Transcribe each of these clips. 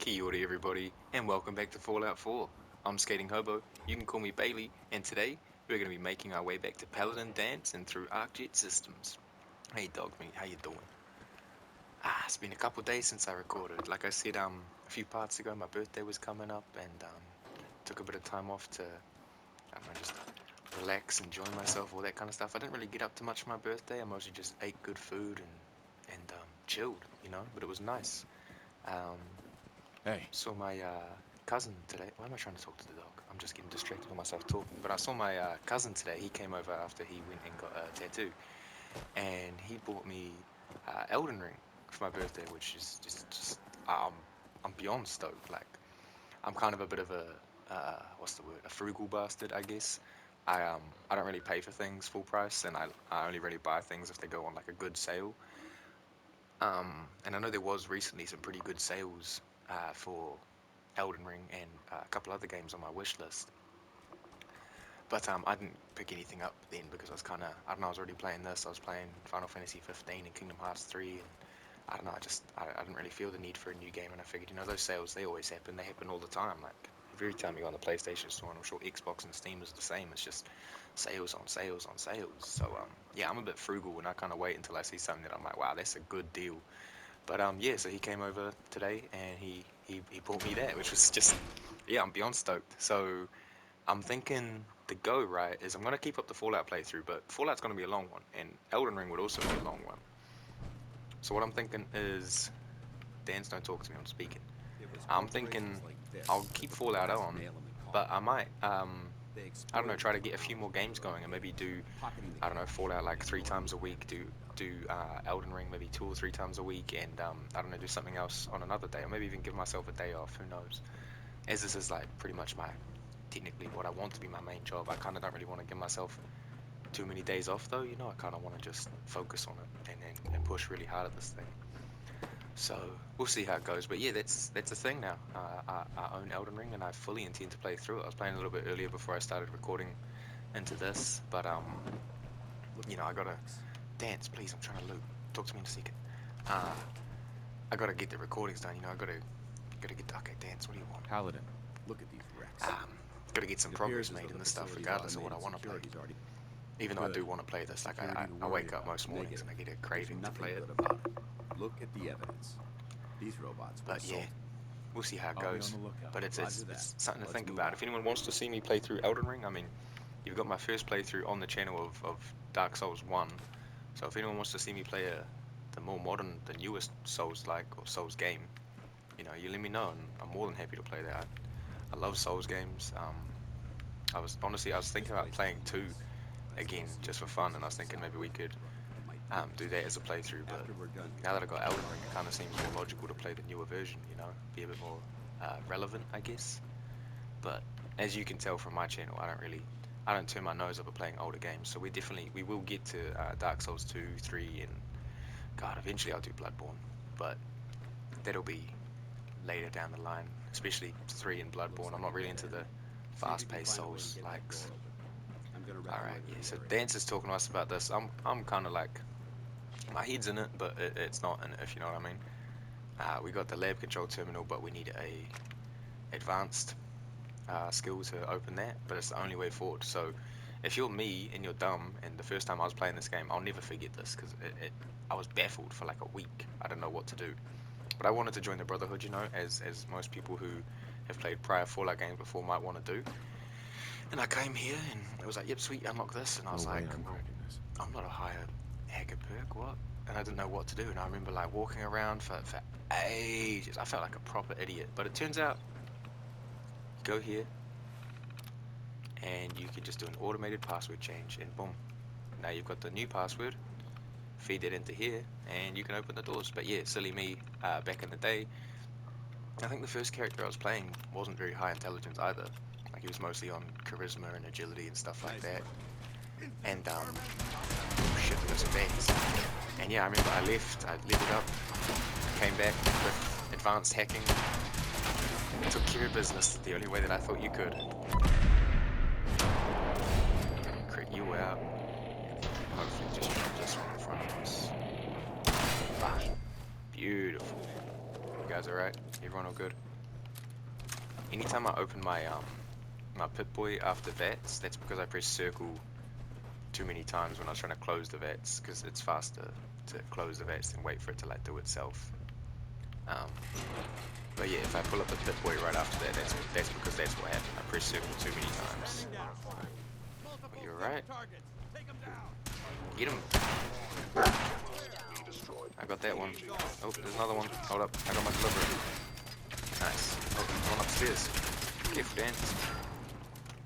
Kia ora everybody, and welcome back to Fallout 4. I'm Skating Hobo, you can call me Bailey, and today we're going to be making our way back to Paladin Dance and through Archjet systems. Hey dog meat, how you doing? It's been a couple days since I recorded. Like I said, a few parts ago, my birthday was coming up, and took a bit of time off to, I don't know, just relax, enjoy myself, all that kind of stuff. I didn't really get up to much for my birthday. I mostly just ate good food and chilled, but it was nice. Um, Hey, Saw my cousin today. Why am I trying to talk to the dog? I'm just getting distracted by myself talking. But I saw my cousin today. He came over after he went and got a tattoo, and he bought me Elden Ring for my birthday, which is just um, I'm beyond stoked. Like I'm kind of a bit of a what's the word? A frugal bastard, I guess. I don't really pay for things full price, and I only really buy things if they go on like a good sale. And I know there was recently some pretty good sales for Elden Ring and a couple other games on my wish list. But I didn't pick anything up then because I was kind of, I don't know, I was already playing this. I was playing Final Fantasy 15 and Kingdom Hearts 3, and I don't know, I didn't really feel the need for a new game. And I figured, those sales, they always happen. They happen all the time. Like every time you go on the PlayStation Store, and I'm sure Xbox and Steam is the same. It's just sales on sales on sales. So yeah, I'm a bit frugal, and I kind of wait until I see something that I'm like, wow, that's a good deal. But yeah, so he came over today and he bought me that, which was just yeah, I'm beyond stoked. So I'm thinking the go right is I'm gonna keep up the Fallout playthrough, but Fallout's gonna be a long one, and Elden Ring would also be a long one. So what I'm thinking is, Danse, don't talk to me, I'm speaking. I'm thinking I'll keep Fallout on, but I might I don't know, try to get a few more games going and maybe do I don't know, Fallout like 3 times a week, do Elden Ring maybe 2 or 3 times a week, and I don't know, do something else on another day, or maybe even give myself a day off. Who knows? As this is like pretty much my technically what I want to be my main job, I kind of don't really want to give myself too many days off though. I kind of want to just focus on it and push really hard at this thing. So we'll see how it goes. But yeah, that's a thing now. I own Elden Ring and I fully intend to play through it. I was playing a little bit earlier before I started recording into this, but I gotta Dance, please. I'm trying to loop. Talk to me in a second. Uh, I gotta get the recordings done. I gotta get. Okay, Dance. What do you want? Paladin, look at these wrecks. Um, gotta get some It progress appears as though made in the this stuff, facility's regardless of what I automated want to play. security's already Even though I good. do want to play No this, like security to I worry wake up about. most mornings and Negative. I get a There's craving to play nothing it. good about it. Look at the evidence. These robots were But yeah, assaulted. we'll see how it I'll be on goes. the lookout. But it's Roger it's that. it's something to Let's think move about. out. If anyone wants to see me play through Elden Ring, I mean, you've got my first playthrough on the channel of Dark Souls 1. So if anyone wants to see me play the more modern, the newest Souls like or Souls game, you let me know, and I'm more than happy to play that. I love Souls games. I was thinking This about place is playing a two mess, but I still again see a just for few fun, and I pieces was of thinking maybe we solid could wood that might be do used. that as a playthrough. But After we're done now here, that I got I'll Elden let Ring, you it know. kind of seems more logical to play the newer version. Be a bit more relevant, I guess. But as you can tell from my channel, I don't turn my nose up at playing older games. So we will get to Dark Souls 2, 3, and God, eventually I'll do Bloodborne. But that'll be later down the line, especially 3 and Looks Bloodborne. I'm like not a really dead into end. the See if you can fast-paced find a way to Souls get that door likes. open. I'm gonna All right, yeah. reconnoiter the So area. Dance is talking to us about this. I'm kind of like my head's in it, but it's not in it, if you know what I mean. We got the lab control terminal, but we need a advanced skill to open that. But it's the only way forward. So if you're me and you're dumb, and the first time I was playing this game, I'll never forget this because I was baffled for like a week. I didn't know what to do. But I wanted to join the Brotherhood, as most people who have played prior Fallout games before might want to do. And I came here and it was like, yep, sweet, unlock this. And I No was way like, I'm well, cracking this. I'm not a higher hacker perk, what? And I didn't know what to do. And I remember like walking around for ages. I felt like a proper idiot. But it turns out you go here and you can just do an automated password change and boom. Now you've got the new password, feed it into here, and you can open the doors. But yeah, silly me, back in the day, I think the first character I was playing wasn't very high intelligence either. Like he was mostly on charisma and agility and stuff like Nice that. work. And oh shit, we got some baddies. And yeah, I remember I left, I leveled up, came back with advanced hacking, took care of business the only way that I thought you could. Crit you out, and then hopefully just drop this one in front of us. Bang. Beautiful. You guys alright? Everyone all good? anytime I open my Pip-Boy after VATS, that's because I press circle too many times when I was trying to close the VATS, because it's faster to close the VATS than wait for it to like do itself. But yeah, if I pull up the Pip-Boy right after that, that's because that's what happened. I pressed circle too many times. But you're right. Get him. I got that one. Oh, there's another one. Hold up. I got my delivery. Nice. Oh, there's one upstairs. Careful,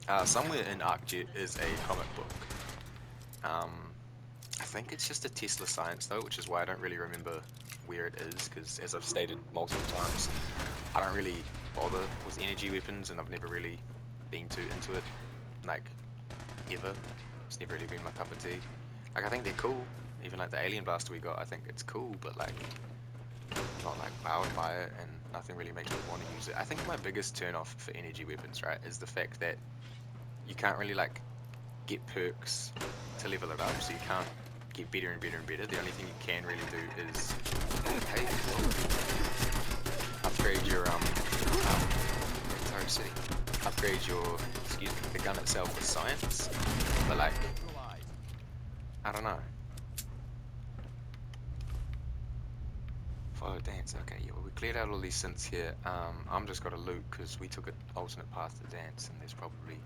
Dan. Somewhere in Archjet is a comic book. I think it's just a Tesla science though, which is why I don't really remember where it is, because as I've stated multiple times, I don't really bother with energy weapons, and I've never really been too into it, like, ever. It's never really been my cup of tea. Like, I think they're cool, even like the alien blaster we got, I think it's cool, but like, not like wowed by it, and nothing really makes me want to use it. I think my biggest turn off for energy weapons, right, is the fact that you can't really like get perks to level it up, so you can't get better and better and better. The only thing you can really do is upgrade your sorry, city. Upgrade your, excuse me, the gun itself with science. But like, I don't know. Follow Danse. Okay, yeah, well, we cleared out all these synths here. I'm just got to loot because we took an alternate path to Danse, and there's probably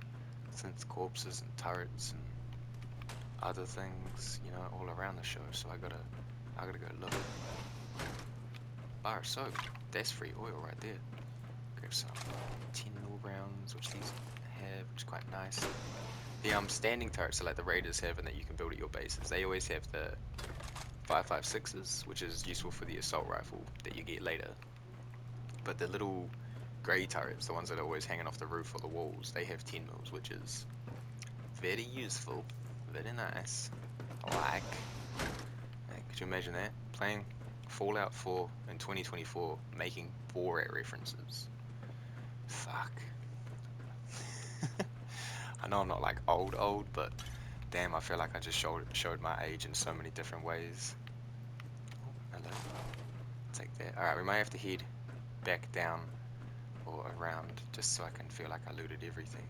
synth corpses and turrets and other things, you know, all around the show. So I gotta go look. Bar of soap. That's free oil right there. Grab some 10 mil rounds, which these have, which is quite nice. The standing turrets are like the raiders have, and that you can build at your bases. They always have the 5.56s, which is useful for the assault rifle that you get later. But the little grey turrets, the ones that are always hanging off the roof or the walls, they have 10 mils, which is very useful, very nice. Like, could you imagine that? Playing Fallout 4 in 2024, making Borat references. Fuck. I know I'm not like old, but damn, I feel like I just showed my age in so many different ways. Oh, hello. Take that. Alright, we might have to head back down or around just so I can feel like I looted everything.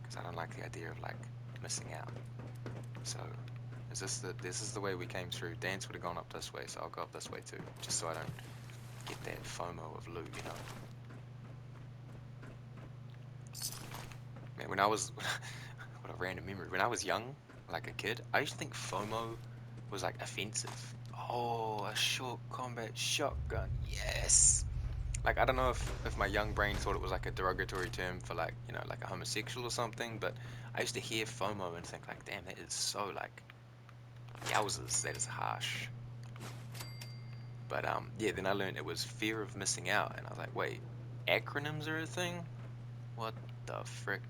Because I don't like the idea of like missing out. So, this is the way we came through. Danse would have gone up this way, so I'll go up this way too. Just so I don't get that FOMO of loot, you know? Man, when I was, what a random memory. When I was young, like a kid, I used to think FOMO was like offensive. Oh, a short combat shotgun. Yes. Like, I don't know if my young brain thought it was like a derogatory term for like, you know, like a homosexual or something, but I used to hear FOMO and think like, damn, that is so like, yowzers, that is harsh. But yeah, then I learned it was fear of missing out, and I was like, wait, acronyms are a thing? What the frick?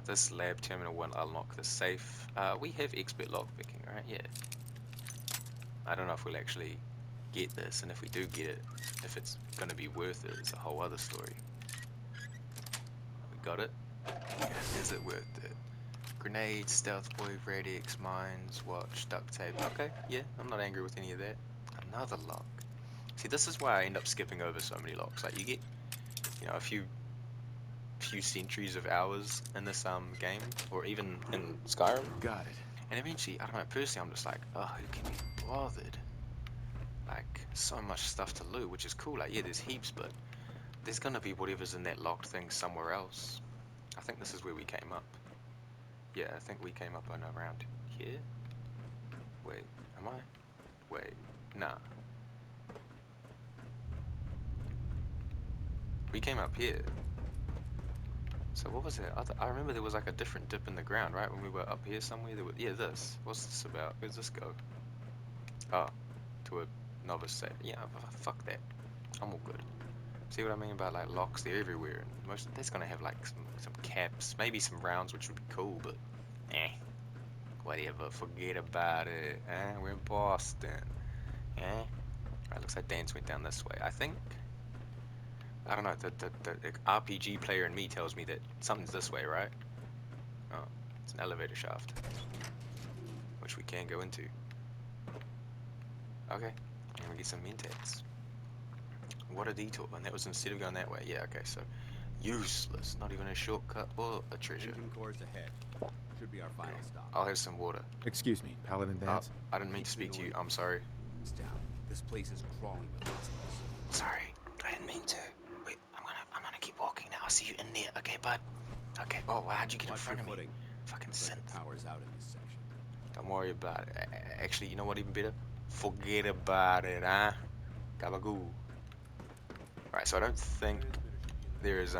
This lab terminal won't unlock the safe. We have expert lockpicking, right? Yeah. I don't know if we'll actually get this, and if we do get it, if it's gonna be worth it, it's a whole other story. We got it. Is it worth it? Grenades, stealth boy, radix, mines, watch, duct tape. Okay, yeah, I'm not angry with any of that. Another lock. See, this is why I end up skipping over so many locks. Like, you get, you know, a few centuries of hours in this game, or even in Skyrim. Got it. And eventually, I don't know, personally, I'm just like, oh, who can be bothered? Like, so much stuff to loot, which is cool. Like, yeah, there's heaps, but there's gonna be whatever's in that locked thing somewhere else. I think this is where we came up. Yeah, I think we came up and around here. Wait, am I? Wait, nah. We came up here. So what was it? I remember there was like a different dip in the ground, right? When we were up here somewhere. There was, yeah, this. What's this about? Where's this go? Oh, to a novice set. Yeah, fuck that. I'm all good. See what I mean about like locks? They're everywhere, and that's gonna have like some caps, maybe some rounds, which would be cool, but whatever. Forget about it. We're in Boston. Right, looks like Danse went down this way. I think. I don't know. The RPG player in me tells me that something's this way, right? Oh, it's an elevator shaft, which we can go into. Okay, and we get some mentats. What a detour. And that was instead of going that way. Yeah, okay, so useless. Not even a shortcut or a treasure. Engine cores ahead. Should be our final stop. I'll have some water. Excuse me, Paladin Danse. I didn't mean to speak to you. I'm sorry. It's down. This place is crawling with hostiles. Sorry. I didn't mean to. Wait, I'm gonna keep walking now. I'll see you in there. Okay, bud? Okay. Oh, wow, how'd you get in Watch front your of me? footing. Fucking Looks like synth. the power's out in this section. Don't worry about it. Actually, you know what even better? Forget about it, huh? Gabagoo. Right, so I don't think there's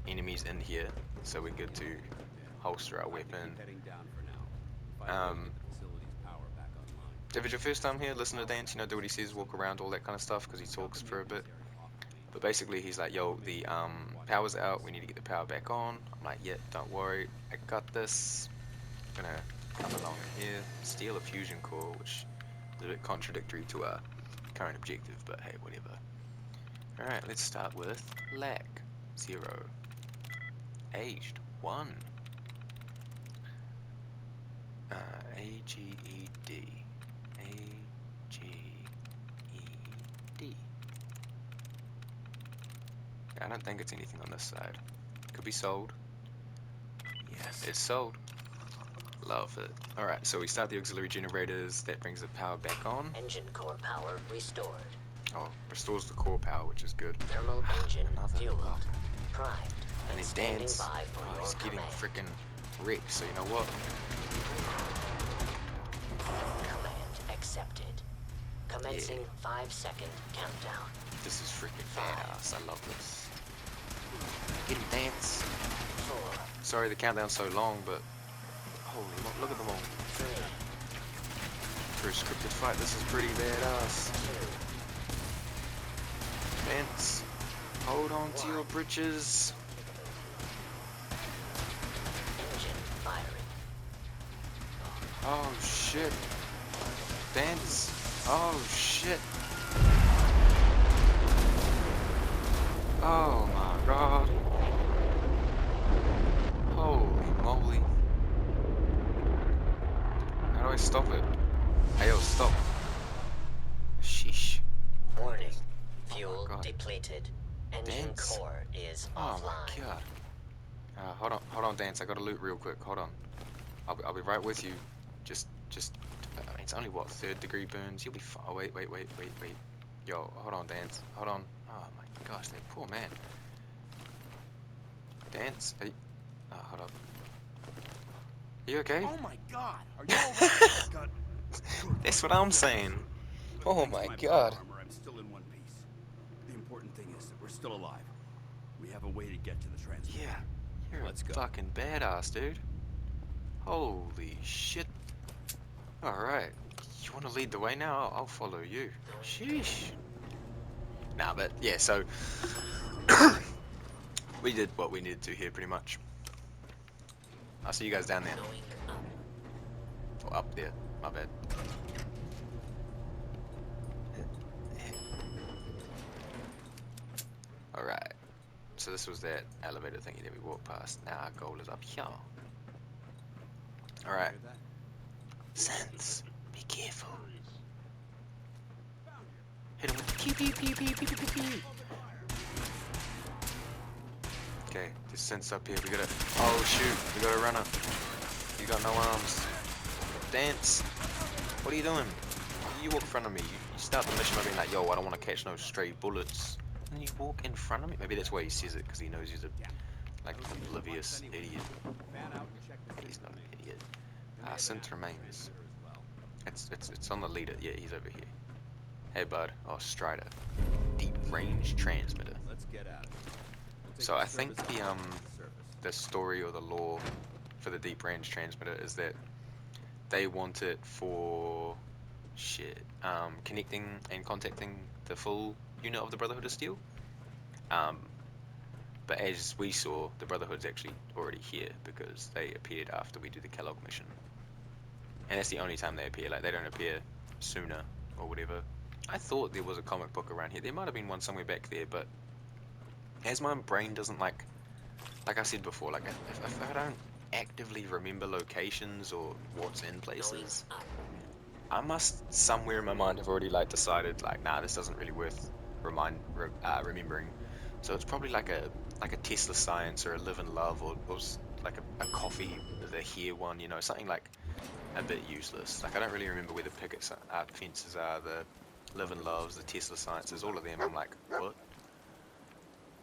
enemies in here, so we're good to holster our weapon. Heading down for now. The facility's power back online. If it's your first time here, listen to Danse, do what he says, walk around, all that kind of stuff, because he talks for a bit. But basically, he's like, yo, the power's out, we need to get the power back on. I'm like, yeah, don't worry, I got this. I'm gonna come along in here, steal a fusion core, which is a bit contradictory to our current objective, but hey, whatever. Alright, let's start with lack 0. Aged 1. A-G-E-D. A-G-E-D. I don't think it's anything on this side. Could be sold. Yes, it's sold. Love it. Alright, so we start the auxiliary generators. That brings the power back on. Engine core power restored. Oh, restores the core power, which is good. Thermal engine Another fueled. block. Primed. And then standing Danse. by for Oh, your he's getting command. freaking wrecked, so you know what? Command accepted. Commencing 5-second countdown. This is freaking badass. I love this. Get him, Danse. 4, Sorry the countdown's so long, but holy look at them all. 3, For a scripted fight, this is pretty badass. 2, Danse, hold on to your britches. engine firing. Oh shit. Danse. Oh shit. Oh my god. Holy moly. How do I stop it? Hey yo, stop. Sheesh. Warning. Fuel God. depleted. Engine Danse. core is Oh offline. my god. Hold on, Danse. I gotta loot real quick. Hold on. I'll be right with you. Just. I mean, it's only what 3rd degree burns. You'll be fine. Oh, wait. Yo, hold on, Danse. Hold on. Oh my gosh, that poor man. Danse. Are you... Oh, hold up. Are you okay? Oh my god! Are you alright? God. That's what I'm saying. Oh Thanks my to god. power armor, I'm still in one piece. The important thing is that we're still alive. We have a way to get to the transport. Yeah, you're Let's a go. fucking badass, dude. Holy shit. Alright. You want to lead the way now? I'll follow you. Sheesh. Nah, but yeah, so we did what we needed to here pretty much. I'll see you guys down there. Going up. Or up there. My bad. Alright. So this was that elevator thingy that we walked past. Now our goal is up here. Alright. Hear that? Synths, be careful. Hit him with the pew pew pew pew pew pew pew pew. Okay, there's synths up here. We gotta. Oh shoot, we got a runner. You got no arms. Danse. What are you doing? You walk in front of me. You start the mission by being like, yo, I don't want to catch no stray bullets. And then you walk in front of me. Maybe that's why he says it, because he knows he's a like oblivious idiot. Fan out and check the He's not an idiot. Then we have an Synth active remains. transmitter as well. It's on the leader. Yeah, he's over here. Hey, bud. Oh, Strider. Deep range transmitter. Let's get at it. We'll take So the I think service the up to surface. the story or the lore for the deep range transmitter is that they want it for connecting and contacting the full unit of the Brotherhood of Steel. But as we saw, the Brotherhood's actually already here because they appeared after we do the Kellogg mission. And that's the only time they appear, like they don't appear sooner or whatever. I thought there was a comic book around here. There might have been one somewhere back there, but as my brain doesn't like I said before, like if I don't actively remember locations or what's in places, I must somewhere in my mind have already like decided like, nah, this doesn't really worth remembering. So it's probably like a Tesla Science or a Live and Love or like a coffee, the here one, you know, something like a bit useless. Like I don't really remember where the picket fences are, the Live and Loves, the Tesla Sciences, all of them. I'm like, what?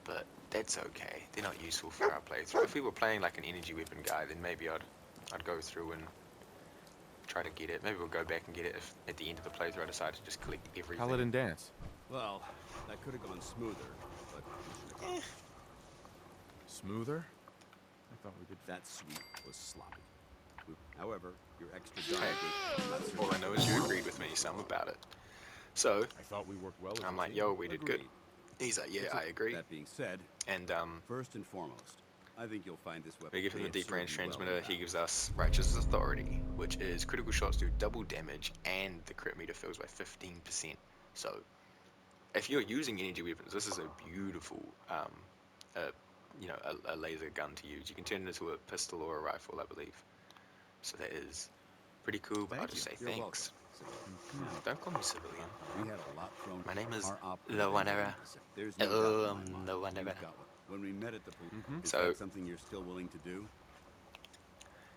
But that's okay. They're not useful for our playthrough. If we were playing like an energy weapon guy, then maybe I'd go through and try to get it. Maybe we'll go back and get it if at the end of the playthrough I decide to just collect everything. Paladin Danse. Well, that could have gone smoother, but mission accomplished. Smoother? I thought we did. That sweep was sloppy. However, your extra dive did All I know is you agreed with me some about it. So I thought we worked well as I'm a like, team. yo, we did good. Agreed. He's like, yeah, I agree. That being said, And first and foremost, I think you'll find this weapon. we give him the may deep have range served you well transmitter. in He gives us Righteous Authority, which is critical shots do double damage, and the crit meter fills by 15%. So if you're using energy weapons, this is a beautiful, you know, a laser gun to use. You can turn it into a pistol or a rifle, I believe. So that is pretty cool. But I'll just say You're thanks. welcome. Don't call me civilian. We had a lot thrown. My name is Our op the one era. There's no doubt in my mind. The one You've era. got one. When we met at the police, is So- that something you're still willing to do?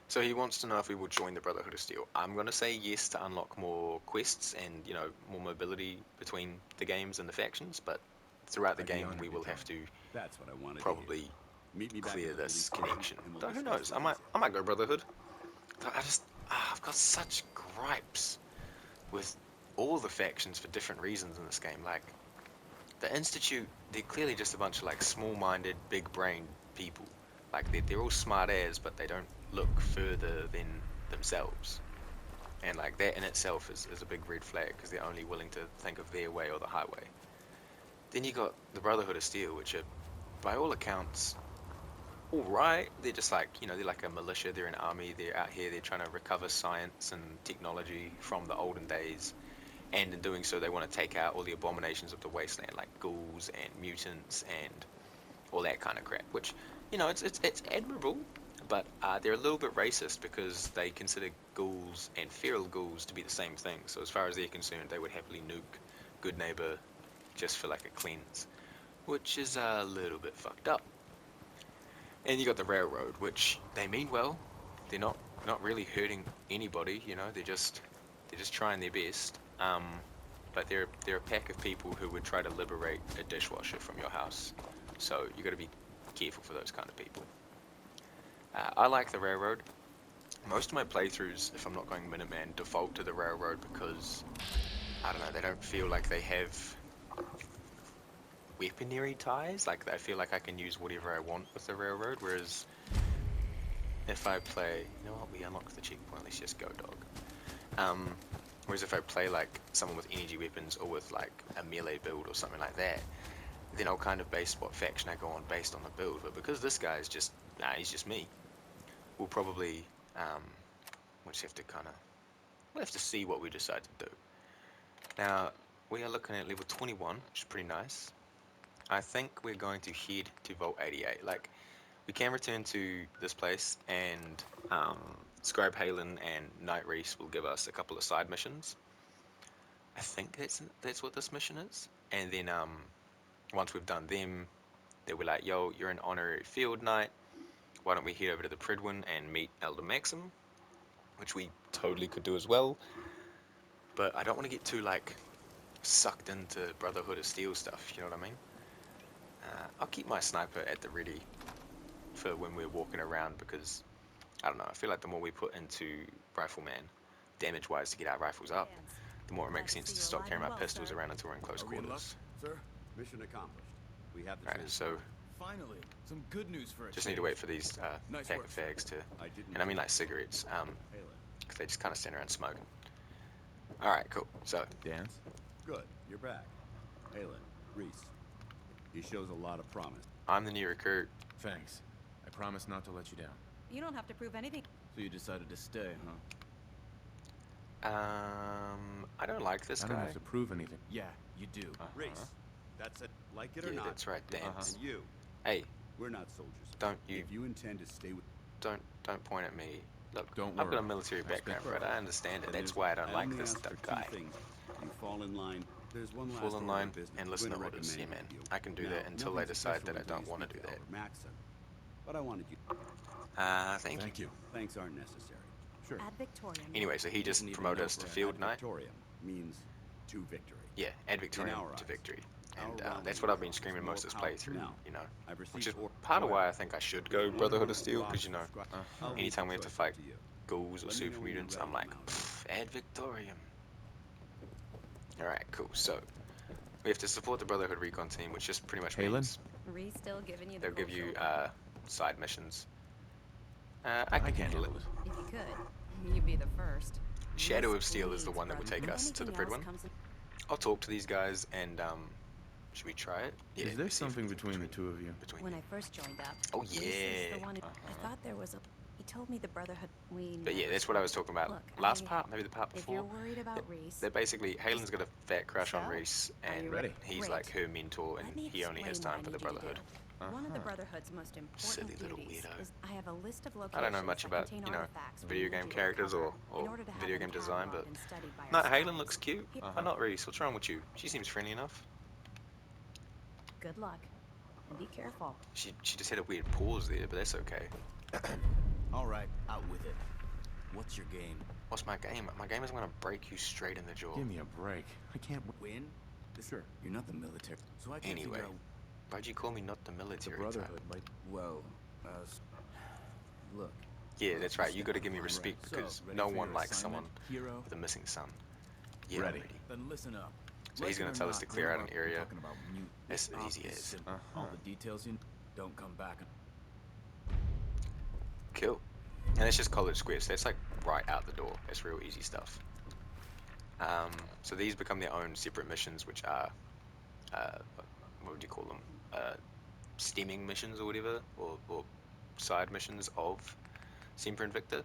So he wants to know if we will join the Brotherhood of Steel. I'm going to say yes to unlock more quests and, you know, more mobility between the games and the factions, but throughout the I'd be game honored we to will join. have to That's what I wanted. to probably hear. Meet me back clear at the this police connection. station and we'll Though who discuss knows? the I might details. go Brotherhood. But I've got such gripes with all the factions for different reasons in this game. Like the Institute, they're clearly just a bunch of like small-minded, big-brained people. Like they're all smart as, but they don't look further than themselves. And like that in itself is a big red flag because they're only willing to think of their way or the highway. Then you got the Brotherhood of Steel, which are, by all accounts, all right. They're just like, you know, they're like a militia. They're an army. They're out here. They're trying to recover science and technology from the olden days. And in doing so, they want to take out all the abominations of the wasteland, like ghouls and mutants and all that kind of crap. Which, you know, it's admirable, but they're a little bit racist because they consider ghouls and feral ghouls to be the same thing. So as far as they're concerned, they would happily nuke good neighbor just for like a cleanse, which is a little bit fucked up. And you got the railroad, which they mean well. They're not really hurting anybody, you know. They're just trying their best. But they're a pack of people who would try to liberate a dishwasher from your house. So you got to be careful for those kind of people. I like the railroad. Most of my playthroughs, if I'm not going Minuteman, default to the railroad because I don't know. They don't feel like they have weaponry ties. Like I feel like I can use whatever I want with the railroad. Whereas if I play, you know what, we unlocked the checkpoint. Let's just go, dog. Whereas if I play like someone with energy weapons or with like a melee build or something like that, then I'll kind of base what faction I go on based on the build. But because this guy is just, he's just me. We'll probably, we'll just have to we'll have to see what we decide to do. Now, we are looking at level 21, which is pretty nice. I think we're going to head to Vault 88. Like, we can return to this place and Scribe Halen and Night Reese will give us a couple of side missions. I think that's what this mission is. And then once we've done them, they'll be like, yo, you're an honorary field knight. Why don't we head over to the Pridwin and meet Elder Maxim? Which we totally could do as well. But I don't want to get too, like, sucked into Brotherhood of Steel stuff, you know what I mean? I'll keep my sniper at the ready for when we're walking around because, I don't know, I feel like the more we put into Rifleman, damage-wise to get our rifles up, the more it makes sense to stop carrying my pistols around until we're in close Are we in luck, quarters. sir? Mission accomplished. We have the Right, transport. so Finally, some good news for a just need to change. wait for these Nice pack work, of fags to, I didn't. and I mean like cigarettes, Halen. because they just kind of stand around smoking. Alright, cool. So, Danse? Good. You're back. Halen. Reese. He shows a lot of promise. I'm the new recruit. Thanks. I promise not to let you down. You don't have to prove anything. So you decided to stay, huh? I don't like this I don't guy. have to prove anything. Yeah, you do. Reese. That's it. Like it or Yeah, not. that's right, Danse. And you. Hey, We're not soldiers. don't you, If you intend to stay with. don't point at me. Look, Don't I've got a worry. military I speak background, for but her. I understand it. then That's why I don't like only this ask for two guy. things. You fall in line, There's one last fall in order of line business and we're listen to gonna orders. Yeah, recommend man. you. I can do Now, that until they nothing's decide that I official don't until you want to speak do that. Albert Maxson, but I wanted you. Thank you. Thank you. Thanks aren't necessary. Sure. Ad Victoriam. Anyway, so he Doesn't just even promoted know us to for field ad knight. Victoriam means to victory. Yeah, ad In Victoriam our to eyes, victory. our And realm that's of what I've been Neutron is screaming more most of this powerful playthrough, now. you know. I've Which received is orders. part of why I However, think I should if there's go one Brotherhood more of Steel, box because, you know, subscribe- I'll leave anytime the we have to choice fight up to you. ghouls or Let me super know when you're mutants, I'm ready, like, Mountie. ad Victoriam. Alright, cool. So, we have to support the Brotherhood recon team, which just pretty much Halen? means Reese still giving you the they'll cold give you shoulder. side missions. I can handle it. If you could, you'd be the first. Shadow Reese of Steel is the bleeds, one that would brother. take If us to the anything Prid else one. comes in- I'll talk to these guys and should we try it? Yeah. Is there let's see if we something can between the two of you? Between When you. I first joined up, Oh, Reese is yeah. the one who, I thought there was a. He told me the Brotherhood. But yeah, that's what I was talking about Look, last part, maybe the part If you're before. worried about Reese, They're basically, Halen's got a fat crush on So, Reese, are you and ready? he's Great. like her mentor, and let me he only has explain time what for I the need you to Brotherhood. do. One of the Brotherhood's most Silly important little duties weirdo. is I have a list of locations I don't know much that about, contain you know, artifacts we video need game you to characters recover or in order to have video them game design, but cataloged and studied by no, our Halen spies. looks cute. Why not Reese? What's wrong with you? She seems friendly enough. Good luck, and be careful. She just had a weird pause there, but that's okay. All right, out with it. What's your game? What's my game? My game is gonna break you straight in the jaw. Give me a break. I can't. Win? Sure. You're not the military, so I can't Anyway, figure out. why'd you call me not the The military Brotherhood type? might. Well, look. Yeah, that's right. You Step gotta give me on. respect So, because ready no for one your likes assignment, someone hero? with a missing son. Yeah, Ready. I'm ready. Then listen up. So he's gonna Legend or tell us not, to clear one out of an our- area. Talking about mute. As This op easy is as. simple. All the details you don't come back. Cool. And it's just College Square, so that's like right out the door. That's real easy stuff. So these become their own separate missions, which are, what would you call them? Stemming missions or whatever, or side missions of Semper Invicta.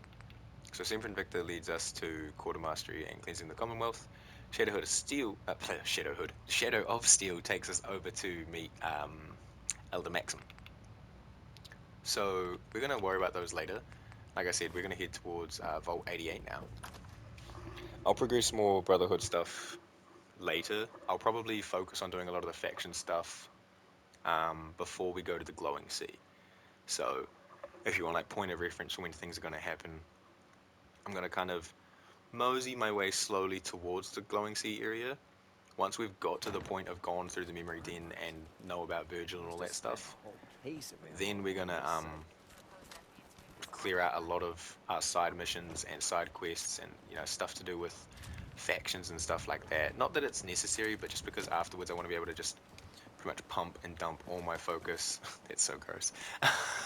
So Semper Invicta leads us to Quartermastery and Cleansing the Commonwealth. Shadow of Steel takes us over to meet Elder Maxim. So we're gonna worry about those later. Like I said, we're gonna head towards Vault 88 now. I'll progress more Brotherhood stuff later. I'll probably focus on doing a lot of the faction stuff before we go to the Glowing Sea. So if you want like point of reference for when things are gonna happen, I'm gonna kind of mosey my way slowly towards the Glowing Sea area. Once we've got to the point of gone through the memory den and know about Virgil and all that stuff, then we're gonna clear out a lot of our side missions and side quests and, you know, stuff to do with factions and stuff like that. Not that it's necessary, but just because afterwards I want to be able to just pretty much pump and dump all my focus. That's so gross.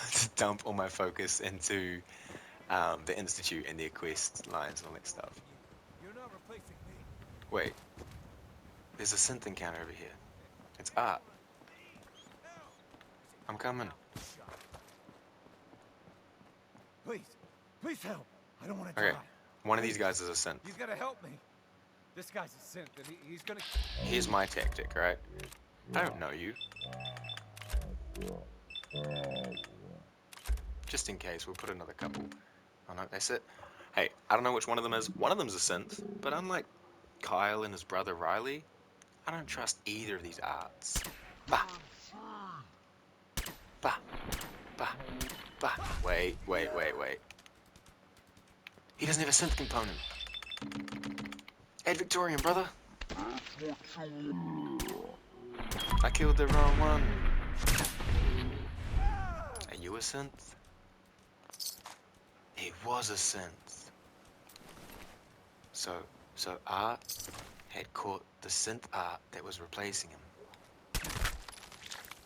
Just dump all my focus into the Institute and their quest lines and all that stuff. You're not replacing me. Wait, there's a synth encounter over here. It's Art. I'm coming. Please help. I don't want to Okay, die. one of these guys is a synth. He's gotta help me. This guy's a synth, and he's gonna. Here's my tactic, alright? I don't know you. Just in case, we'll put another couple. Oh no, that's it. Hey, I don't know which one of them is. One of them's a synth, but unlike Kyle and his brother Riley, I don't trust either of these arts. Bah! Bah! Bah! Bah! Wait. He doesn't have a synth component. Ad Victorian, brother! I killed the wrong one. Are you a synth? He was a synth. So Art had caught the synth Art that was replacing him.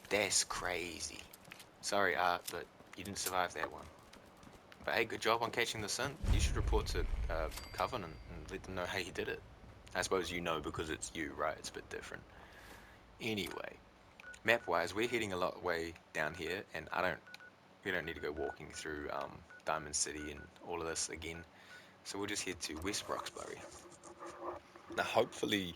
That's crazy. Sorry, Art, but you didn't survive that one. But hey, good job on catching the synth. You should report to Covenant and let them know how you did it. I suppose you know because it's you, right? It's a bit different. Anyway, map-wise, we're heading a lot way down here, and we don't need to go walking through Diamond City and all of this again. So we'll just head to West Roxbury. Now, hopefully,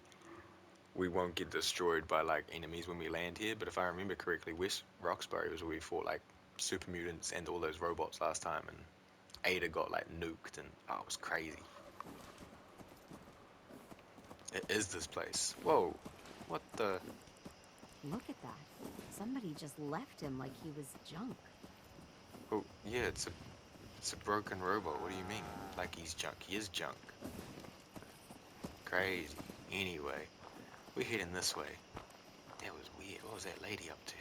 we won't get destroyed by like enemies when we land here. But if I remember correctly, West Roxbury was where we fought like super mutants and all those robots last time, and Ada got like nuked, and it was crazy. It is this place. Whoa. What the? Look at that. Somebody just left him like he was junk. Oh, yeah, it's a broken robot. What do you mean? Like he's junk. He is junk. Crazy. Anyway, we're heading this way. That was weird. What was that lady up to?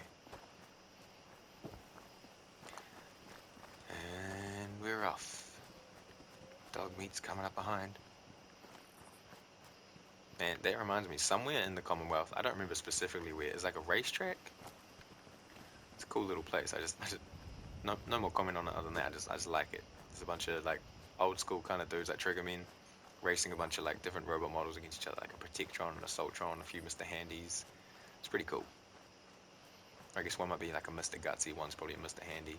And we're off. Dog meat's coming up behind. Man, that reminds me, somewhere in the Commonwealth, I don't remember specifically where, it's like a racetrack. It's a cool little place. I just no more comment on it other than that. I just like it. There's a bunch of like old school kind of dudes like Triggermen racing a bunch of like different robot models against each other, like a Protectron and a Soltron, a few Mr. Handys. It's pretty cool. I guess one might be like a Mr. Gutsy, one's probably a Mr. Handy.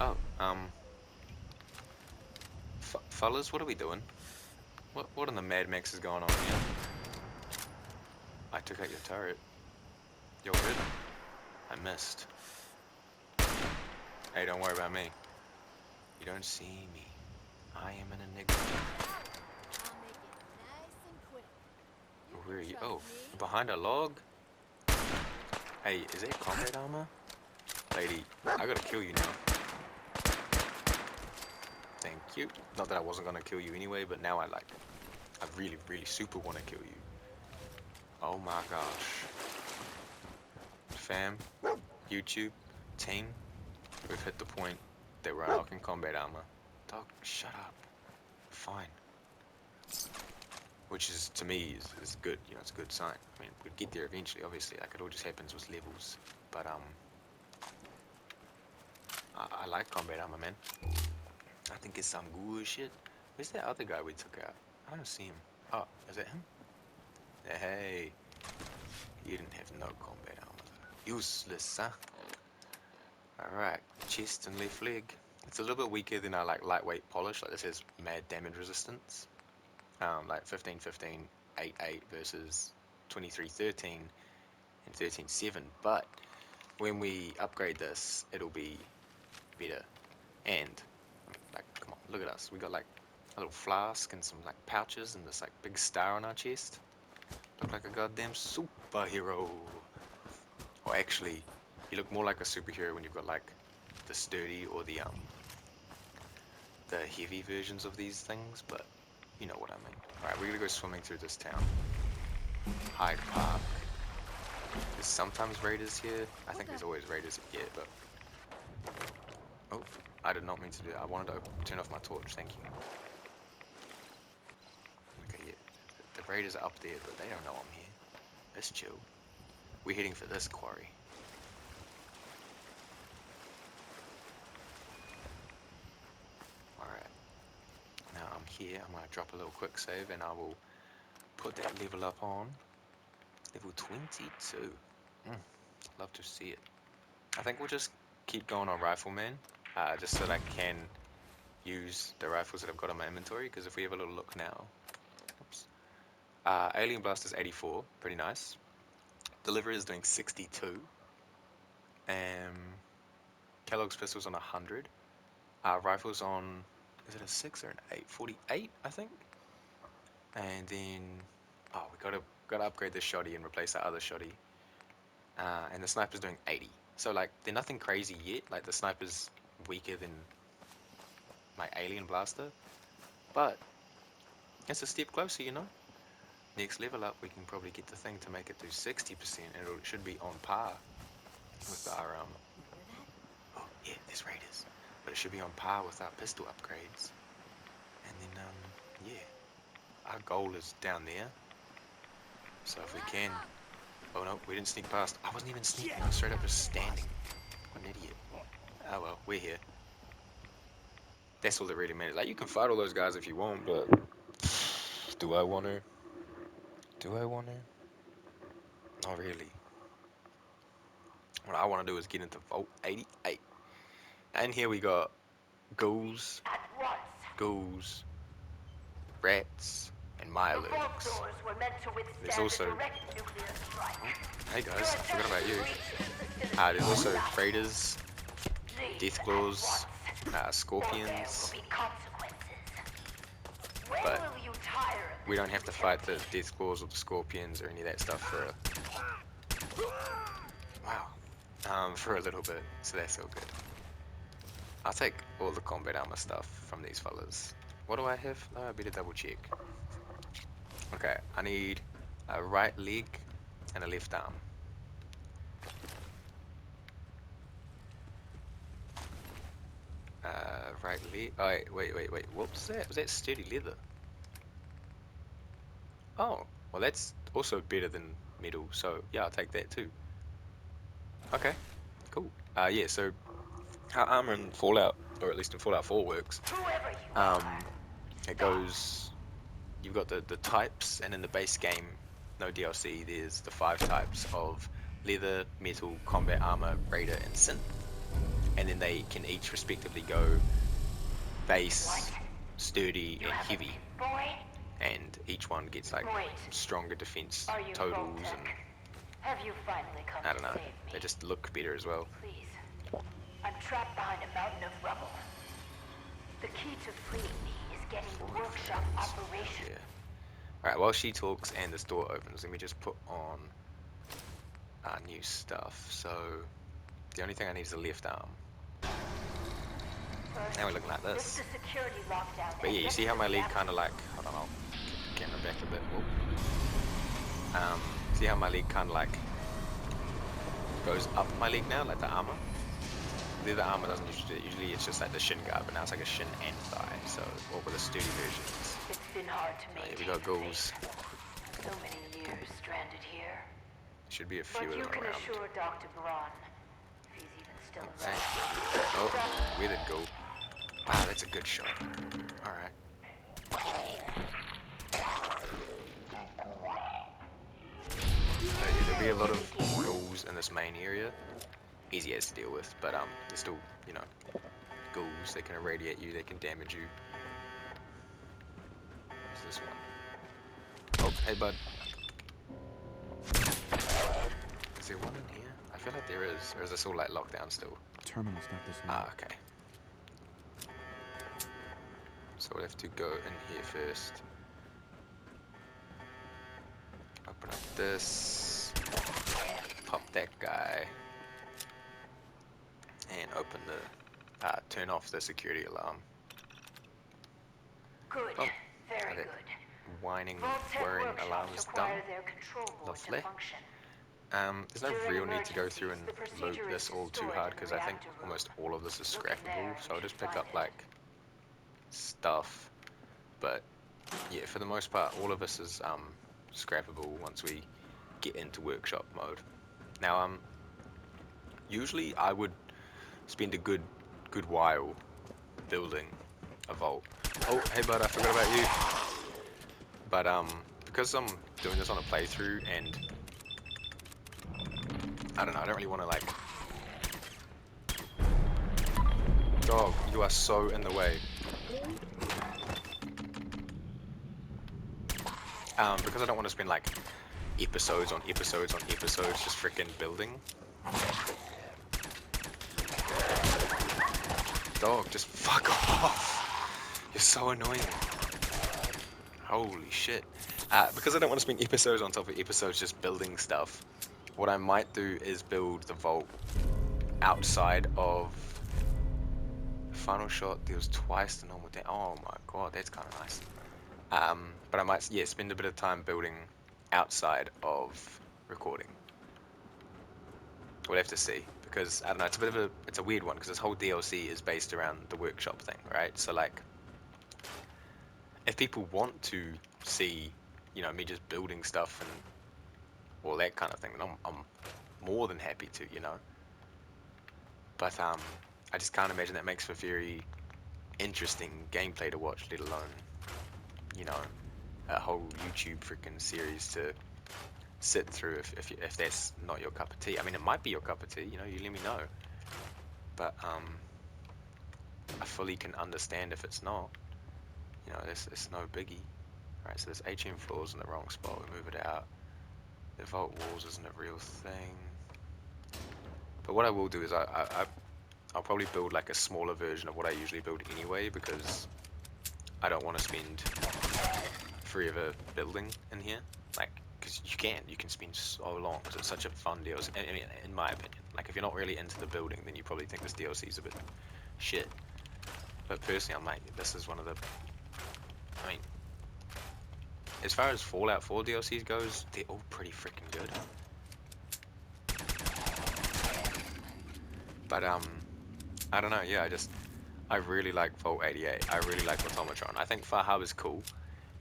Oh, fellas, what are we doing? What in the Mad Max is going on here? I took out your turret. You're good? I missed. Hey, don't worry about me. You don't see me. I am an enigma. Where are you? Oh, behind a log? Hey, is that combat armor? Lady, I gotta kill you now. Thank you. Not that I wasn't gonna kill you anyway, but now I really, really super wanna kill you. Oh my gosh. Fam, YouTube, team, we've hit the point that we're unlocking combat armor. Dog, shut up. Fine. Which is, to me, is good. You know, it's a good sign. I mean, we'd get there eventually, obviously. Like, it all just happens with levels. But, I like combat armor, man. I think it's some good shit. Where's that other guy we took out? I don't see him. Oh, is that him? Hey. You didn't have no combat armor. Useless, huh? Alright, chest and left leg. It's a little bit weaker than our like lightweight polish. Like this has mad damage resistance. Like 15-15, 8-8 versus 23-13 and 13-7. But when we upgrade this, it'll be better. And like, come on, look at us. We got like a little flask and some like pouches and this like big star on our chest. Look like a goddamn superhero. Or actually, you look more like a superhero when you've got like the sturdy or the heavy versions of these things, but you know what I mean. Alright, we're gonna go swimming through this town. Hyde Park. There's sometimes raiders here. I think there's always raiders here, but oh, I did not mean to do that. I wanted to turn off my torch, thank you. Okay, yeah. The raiders are up there, but they don't know I'm here. Let's chill. We're heading for this quarry. Alright. Now I'm here. I'm going to drop a little quick save and I will put that level up on level 22. Love to see it. I think we'll just keep going on Rifleman. Just so that I can use the rifles that I've got in my inventory. Because if we have a little look now. Oops. Alien Blaster's 84. Pretty nice. Delivery is doing 62. Kellogg's Pistol's on 100. Rifle's on, is it a 6 or an 8? 48, I think. And then, oh, we gotta upgrade this shoddy and replace that other shoddy. And the sniper's doing 80. So like, they're nothing crazy yet. Like the sniper's weaker than my Alien Blaster, but it's a step closer, you know. Next level up, we can probably get the thing to make it to 60%, and it should be on par with our oh yeah, there's raiders, but it should be on par with our pistol upgrades. And then yeah, our goal is down there. So if we can, oh no, we didn't sneak past. I wasn't even sneaking. I was straight up just standing. What an idiot. Oh well, we're here. That's all that really matters. Like, you can fight all those guys if you want, but do I want to? Do I want to? Not really. What I want to do is get into Vault 88. And here we got ghouls, rats, and mirelurks. There's also... Hey guys, I forgot about you. There's also raiders, deathclaws, scorpions. But we don't have to fight the death claws or the scorpions or any of that stuff for for a little bit, so that's all good. I'll take all the combat armor stuff from these fellas. What do I have? Oh, I better double check. Okay, I need a right leg and a left arm. Right leg. Oh, wait. What was that? Was that sturdy leather? Oh, well, that's also better than metal, so yeah, I'll take that too. Okay, cool. Yeah, so how armor in Fallout, or at least in Fallout 4 works, it goes, you've got the types, and in the base game, no DLC, there's the 5 types of leather, metal, combat armor, raider, and synth. And then they can each respectively go base, sturdy, and heavy. And each one gets like stronger defense totals, and Have you finally come I don't know, to save me? they just look better as well. Please. I'm trapped behind a mountain of rubble. The key to freeing me is getting the workshop operational. Yeah. Alright, while she talks and this door opens, let me just put on our new stuff. So, the only thing I need is a left arm. First, Now we're looking like lift this. the security lockdown But and yeah, you get see to how the my leg reactor. kind of like, hold on, I'll kick the camera back a bit. Whoa. See how my leg kind of like goes up my leg now, like the armor? The other armor doesn't usually do it. Usually it's just like the shin guard, but now it's like a shin and thigh, so, or with a sturdy version. It's been hard to Here maintain we go, ghouls. So many years stranded here. Should be a few But of you them can around. assure Dr. Braun, if he's even still Hey. around. Oh, where'd it go? Wow, that's a good shot. Alright. So, yeah, there'll be a lot of ghouls in this main area. Easy as to deal with, but they're still, you know, ghouls. They can irradiate you, they can damage you. What's this one? Oh, hey bud. Is there one in here? I feel like there is. Or is this all like locked down still? Terminal's not this long. Ah, okay. So we'll have to go in here first. Open up this. Pop that guy. And open the... turn off the security alarm. Good. Oh, Very that good. whining, Vault-Tec whirring workshops alarm is done. require their control board to Lovely. function. There's no During real need to go through and emergencies, the load procedure this is to all too store it hard, in the because I think reactor room. almost all of this is Look in there scrappable, and so I'll you just should pick up find it. like stuff. But yeah, for the most part, all of this is scrappable once we get into workshop mode. Now, usually I would spend a good while building a vault. Oh, hey bud, I forgot about you. But because I'm doing this on a playthrough, and I don't know, I don't really want to like... Dog, you are so in the way. Because I don't want to spend like episodes on episodes on episodes just freaking building. Dog, just fuck off. You're so annoying. Holy shit. Because I don't want to spend episodes on top of episodes just building stuff, what I might do is build the vault outside of... Final shot deals twice the normal damage. Oh my god, that's kind of nice. But I might, yeah, spend a bit of time building outside of recording. We'll have to see, because I don't know, it's a bit of a, it's a weird one, because this whole DLC is based around the workshop thing, right? So like, if people want to see, you know, me just building stuff and all that kind of thing, then I'm more than happy to, you know. But I just can't imagine that makes for very interesting gameplay to watch, let alone, you know, a whole YouTube freaking series to sit through if that's not your cup of tea. I mean, it might be your cup of tea, you know, you let me know. But I fully can understand if it's not. You know, it's no biggie. Right, so there's HM floors in the wrong spot, we move it out. The vault walls isn't a real thing. But what I will do is I'll probably build like a smaller version of what I usually build anyway, because I don't want to spend forever building in here, like, because you can spend so long, because it's such a fun DLC. I mean, in my opinion, like, if you're not really into the building, then you probably think this DLC is a bit shit. But personally, I'm like, this is one of the, I mean, as far as Fallout 4 DLCs goes, they're all pretty freaking good. But I don't know, yeah, I really like Vault 88. I really like Automatron. I think Far Hub is cool,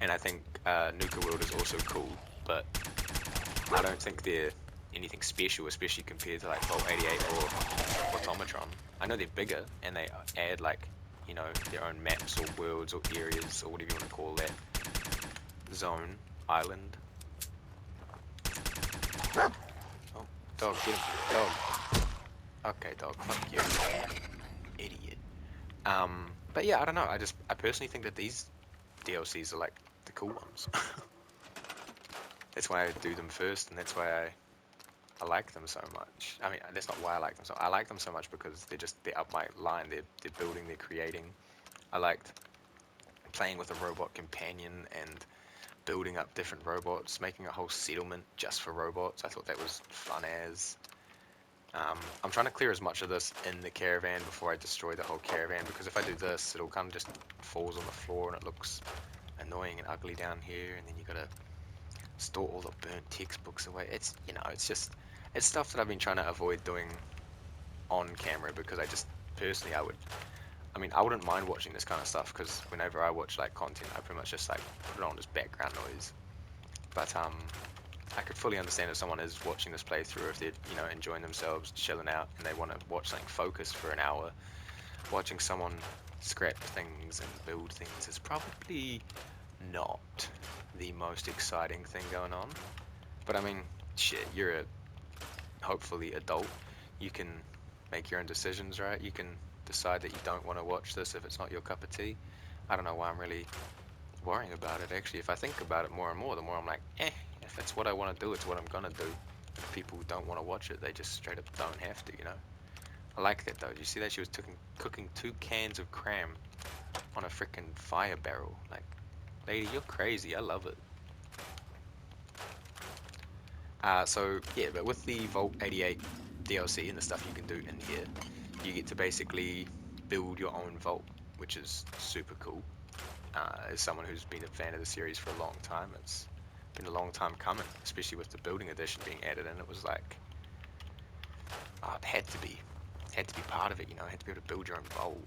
and I think Nuka World is also cool, but I don't think they're anything special, especially compared to like Vault 88 or Automatron. I know they're bigger, and they add like, you know, their own maps or worlds or areas or whatever you want to call that. Zone, island. Oh, dog, get him, dog. Okay, dog, fuck you, idiot. But yeah, I don't know. I personally think that these DLCs are like the cool ones. That's why I do them first, and that's why I like them so much. I mean, that's not why I like them so. I like them so much because they're up my line. They're building, they're creating. I liked playing with a robot companion and building up different robots, making a whole settlement just for robots. I thought that was fun as. I'm trying to clear as much of this in the caravan before I destroy the whole caravan, because if I do this, it'll kind of just falls on the floor and it looks annoying and ugly down here, and then you gotta store all the burnt textbooks away. It's, you know, it's stuff that I've been trying to avoid doing on camera, because personally, I mean, I wouldn't mind watching this kind of stuff, because whenever I watch like content, I pretty much just like put it on as background noise. But I could fully understand if someone is watching this playthrough, if they're, you know, enjoying themselves, chilling out, and they want to watch something focused for an hour. Watching someone scrap things and build things is probably not the most exciting thing going on. But I mean, shit, you're a hopefully adult. You can make your own decisions, right? You can decide that you don't want to watch this if it's not your cup of tea. I don't know why I'm really worrying about it, actually. If I think about it more and more, the more I'm like, if it's what I want to do, it's what I'm gonna do. If people don't want to watch it, they just straight up don't have to, you know? I like that though. Did you see that? She was cooking 2 cans of cram on a freaking fire barrel. Like, lady, you're crazy. I love it. So yeah, but with the Vault 88 DLC and the stuff you can do in here, you get to basically build your own vault, which is super cool. As someone who's been a fan of the series for a long time, it's been a long time coming, especially with the building edition being added in. It was like, it had to be part of it, you know, had to be able to build your own vault.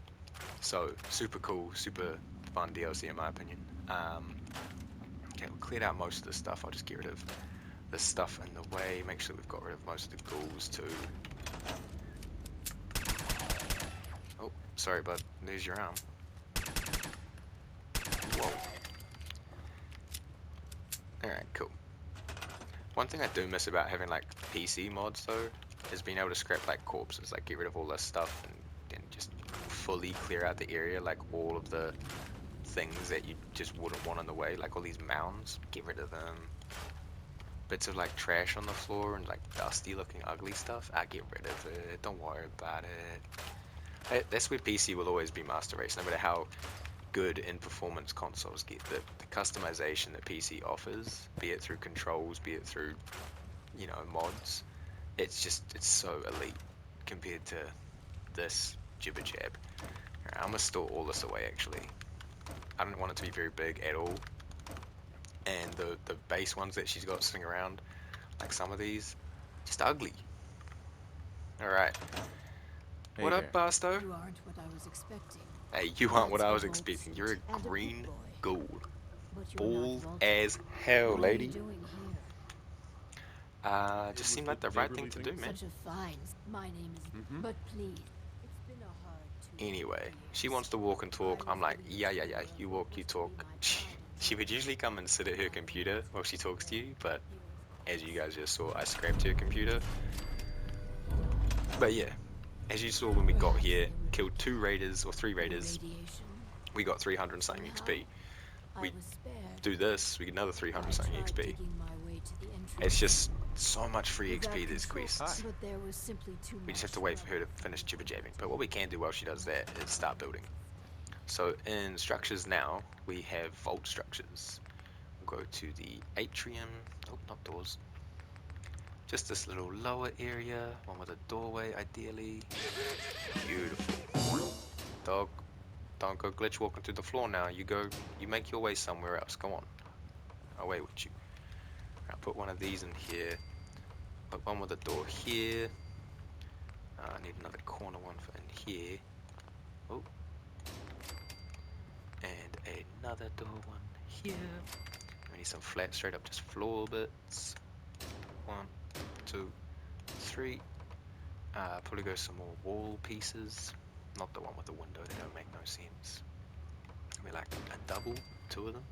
So super cool, super fun DLC in my opinion. Okay, we'll clear out most of this stuff. I'll just get rid of this stuff in the way, make sure we've got rid of most of the ghouls too. Oh, sorry bud, there's your arm. Whoa. Alright, cool. One thing I do miss about having like PC mods though, is being able to scrap like corpses, like get rid of all this stuff and then just fully clear out the area, like all of the things that you just wouldn't want in the way, like all these mounds, get rid of them. Bits of like trash on the floor and like dusty looking ugly stuff, get rid of it, don't worry about it. That's where PC will always be master race, no matter how good in performance consoles get. The customization that PC offers, be it through controls, be it through, you know, mods, it's so elite compared to this jibber jab. Alright, I'm gonna store all this away actually. I don't want it to be very big at all. And the base ones that she's got sitting around, like some of these, just ugly. Alright. Hey What there. up, Basto? You aren't what I was expecting. Hey, you aren't what That's I was the expecting. vault You're a suit and a green big boy. ghoul. But you're not Bald vault. as hell, What lady. are you doing here? Just It seemed was like the the right thing neighborly to do, thing. man. Such a fine. My name is. But please, it's been a hard 2 Anyway, years. she wants to walk and talk. I I'm was like, getting yeah, to yeah, know yeah. her You for walk, what you was to talk. be my pride and She would joy. usually come and sit at her computer while she talks to you, but He was as you guys just saw, I scrapped her computer. But yeah, as you saw when we got here, killed 2 raiders or 3 raiders. radiation. We got 300 and something Somehow, XP. I We was spared. do this, we get another 300 I something tried XP. digging my way to the entrance. It's just so much free Without XP, these control, quests. But there was simply too We just have much to wait for her to rubble. finish jibber jabbing. But what we can do while she does that is start building. So in structures now, we have vault structures. go to the atrium. Oh, not doors. Just this little lower area, one with a doorway, ideally. Beautiful. Dog, don't go glitch walking through the floor now. You make your way somewhere else. Go on. Away with you. I'll put one of these in here. Put one with a door here. I need another corner one for in here. Oh. And another door one here. We need some flat, straight up, just floor bits. 1, 2, 3. Probably go some more wall pieces. Not the one with the window, they don't make no sense. Maybe like a double, 2 of them.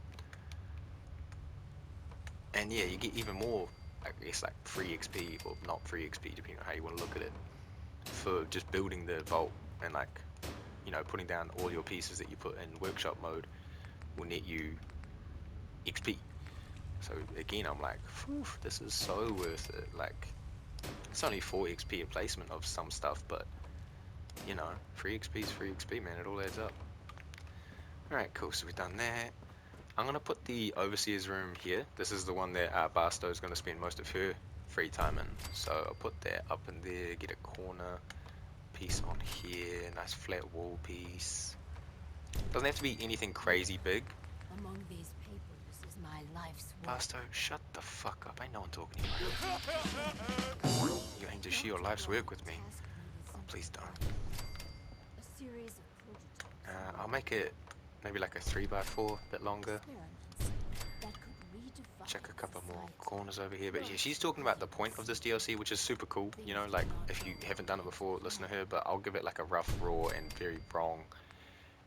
And yeah, you get even more, I guess, like free XP, or not free XP, depending on how you want to look at it, for just building the vault. And like, you know, putting down all your pieces that you put in workshop mode will net you XP. So again, I'm like, phew, this is so worth it. Like, it's only 4 XP a placement of some stuff, but you know, free XP is free XP, man. It all adds up. Alright, cool. So we've done that. I'm gonna put the overseer's room here. This is the one that Barstow's gonna spend most of her free time in. So I'll put that up in there. Get a corner piece on here. Nice flat wall piece. Doesn't have to be anything crazy big. Among these papers is my life's work. Barstow, shut the fuck up. Ain't no one talking to you. You aim to share your life's work with me. Oh, please don't. A series of prototypes. I'll make it maybe like a 3x4, a bit longer. That could redefine Check a couple more society. corners over here. But yeah, she's talking about the point of this DLC, which is super cool. You know, like, if you haven't done it before, listen to her. But I'll give it like a rough, raw, and very wrong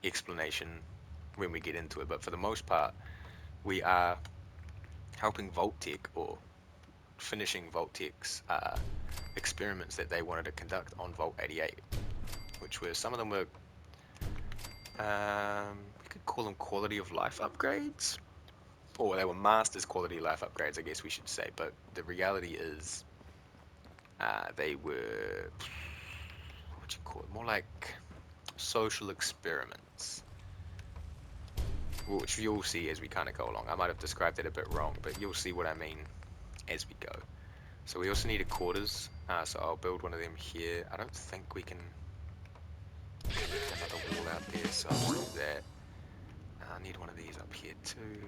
explanation when we get into it. But for the most part, we are helping Vault-Tec, or finishing Vault-Tec's experiments that they wanted to conduct on Vault 88, which were, some of them were, we could call them quality of life upgrades, or they were masters quality of life upgrades, I guess we should say. But the reality is, they were, what would you call it, more like social experiments, which you'll see as we kind of go along. I might have described it a bit wrong, but you'll see what I mean as we go. So we also need a quarters, so I'll build one of them here. I don't think we can get another wall out there, so I'll just do that. I need one of these up here too.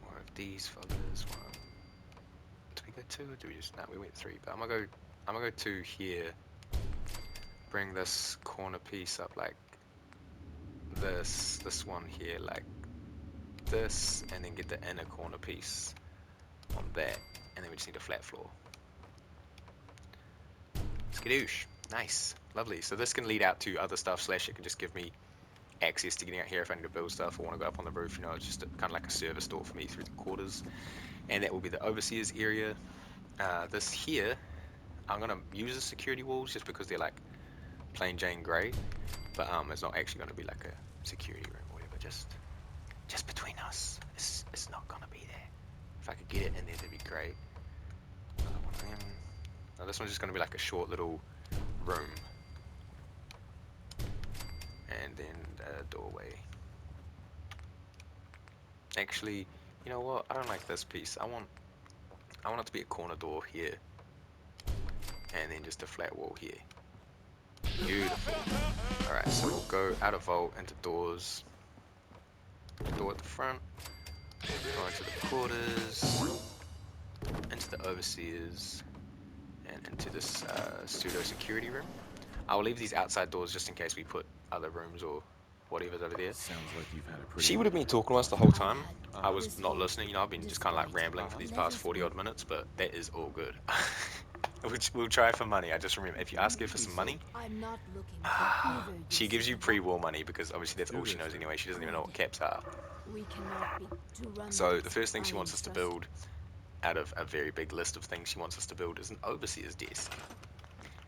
More of these fellas. One. Did we go 2 or do we just, no, we went 3. But I'm gonna go 2 here. Bring this corner piece up like this one here like this, and then get the inner corner piece on that, and then we just need a flat floor. Skadoosh. Nice. Lovely. So this can lead out to other stuff, / it can just give me access to getting out here if I need to build stuff or want to go up on the roof. You know, it's just kind of like a service door for me through the quarters. And that will be the overseer's area. This here, I'm going to use the security walls just because they're like plain Jane grey, but it's not actually going to be like a security room or whatever. Just between us, it's not going to be there. If I could get it in there, that'd be great. Another one of them. Now this one's just going to be like a short little room, and then a doorway. Actually, you know what? I don't like this piece. I want it to be a corner door here, and then just a flat wall here. Beautiful. Alright, so we'll go out of vault into doors. Door at the front. Go into the quarters. Into the overseers. And into this pseudo security room. I'll leave these outside doors just in case we put other rooms or whatever's over there. Sounds like you've had a pretty. She would have been talking to us the whole time. I was not listening, you know, I've been just kind of like rambling for these past 40 odd minutes, but that is all good. We'll try for money. I just remember, if you ask her for some money, I'm not looking for either she gives you pre-war money, because obviously that's all she knows anyway. She doesn't even know what caps are. We cannot be to run So this. the first thing she I wants us to entrust build, out of a very big list of things she wants us to build, is an overseer's desk.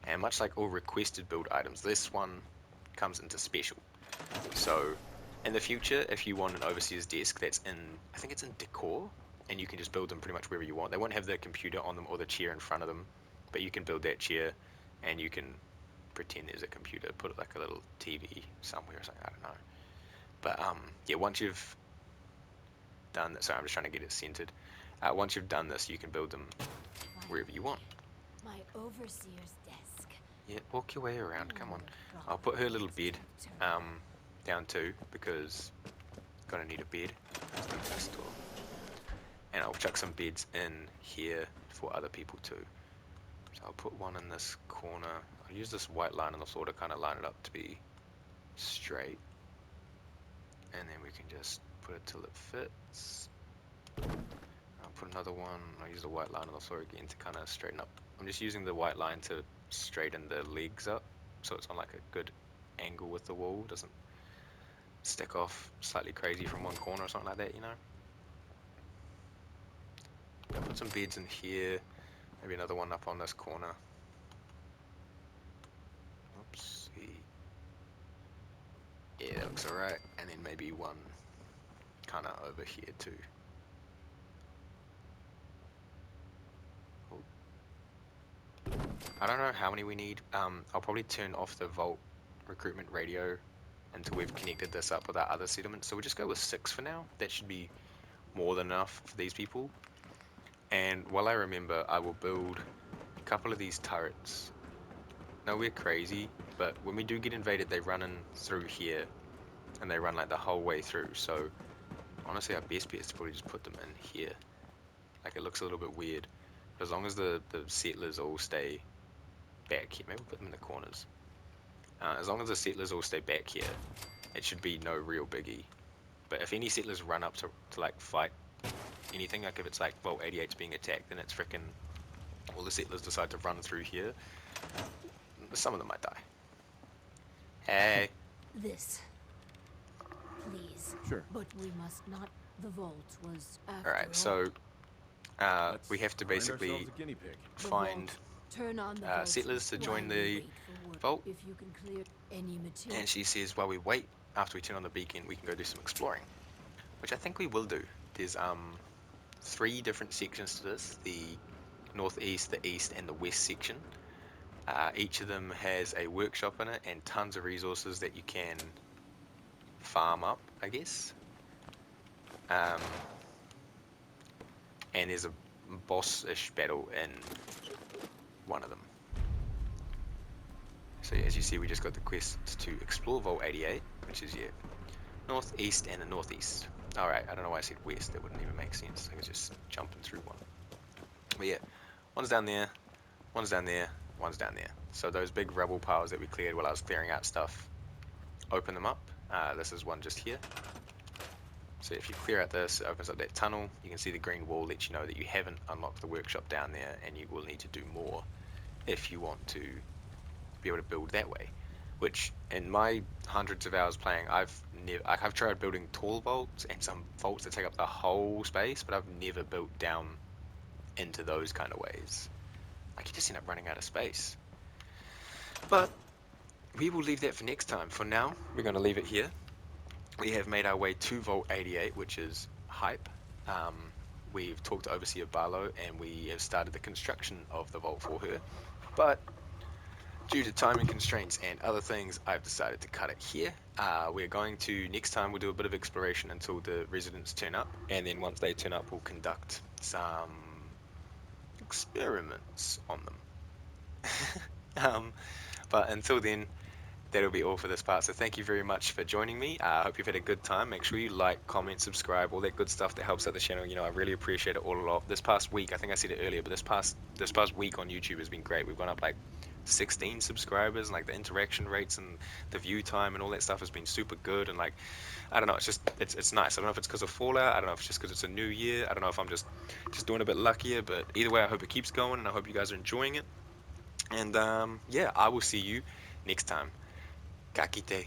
And much like all requested build items, this one comes into special. So in the future, if you want an overseer's desk that's in, I think it's in decor, and you can just build them pretty much wherever you want. They won't have the computer on them or the chair in front of them, but you can build that chair, and you can pretend there's a computer, put like a little TV somewhere or something, I don't know. But yeah, once you've done this, sorry, I'm just trying to get it centered. Once you've done this, you can build them wherever you want. My overseer's desk. Yeah, walk your way around, come on. Oh, I'll put her little bed turn. down too, because gonna need a bed. Next door. And I'll chuck some beds in here for other people too. So I'll put one in this corner. I'll use this white line on the floor to kind of line it up to be straight. And then we can just put it till it fits. I'll put another one. I'll use the white line on the floor again to kind of straighten up. I'm just using the white line to straighten the legs up, so it's on like a good angle with the wall. Doesn't stick off slightly crazy from one corner or something like that, you know. I'll put some beds in here. Maybe another one up on this corner. Oops. Yeah, that looks alright. And then maybe one kind of over here too. I don't know how many we need. I'll probably turn off the Vault recruitment radio until we've connected this up with our other settlements. So we'll just go with 6 for now. That should be more than enough for these people. And while I remember, I will build a couple of these turrets. Now we're crazy, but when we do get invaded, they run in through here. And they run like the whole way through. So honestly, our best bet is to probably just put them in here. Like it looks a little bit weird. But as long as the settlers all stay back here, maybe we'll put them in the corners. As long as the settlers all stay back here, it should be no real biggie. But if any settlers run up to like fight anything, like if it's like, well, 88's being attacked, then it's frickin' all the settlers decide to run through here, some of them might die. Hey. This. Please. Sure. But we must not. The vault was after Alright, all. so we have to Find basically ourselves a guinea pig. The find vault. Turn on the vault settlers to join while we the wait for word. vault. If you can clear any material. And she says, while we wait, after we turn on the beacon, we can go do some exploring. Which I think we will do. There's 3 different sections to this. The northeast, the east, and the west section. Each of them has a workshop in it and tons of resources that you can farm up, I guess. And there's a boss-ish battle in one of them. So yeah, as you see, we just got the quest to explore Vault 88, which is, yeah, north, east, and the northeast. Alright, I don't know why I said west, that wouldn't even make sense. I was just jumping through one. But yeah, one's down there, one's down there, one's down there. So those big rubble piles that we cleared while I was clearing out stuff, open them up. This is one just here. So if you clear out this, it opens up that tunnel. You can see the green wall lets you know that you haven't unlocked the workshop down there, and you will need to do more if you want to be able to build that way. Which, in my hundreds of hours playing, I've tried building tall vaults and some vaults that take up the whole space, but I've never built down into those kind of ways. Like, you just end up running out of space. But we will leave that for next time. For now, we're going to leave it here. We have made our way to Vault 88, which is hype. We've talked to Overseer Barlow, and we have started the construction of the vault for her. But due to timing constraints and other things, I've decided to cut it here. We're going to, next time, we'll do a bit of exploration until the residents turn up. And then once they turn up, we'll conduct some experiments on them. But until then, that'll be all for this part. So thank you very much for joining me. I hope you've had a good time. Make sure you like, comment, subscribe, all that good stuff that helps out the channel. You know, I really appreciate it all a lot. This past week, I think I said it earlier, but this past week on YouTube has been great. We've gone up like 16 subscribers, and like the interaction rates and the view time and all that stuff has been super good. And like, I don't know, it's nice. I don't know if it's because of Fallout. I don't know if it's just because it's a new year. I don't know if I'm just doing a bit luckier, but either way, I hope it keeps going, and I hope you guys are enjoying it. And yeah, I will see you next time. Kakite.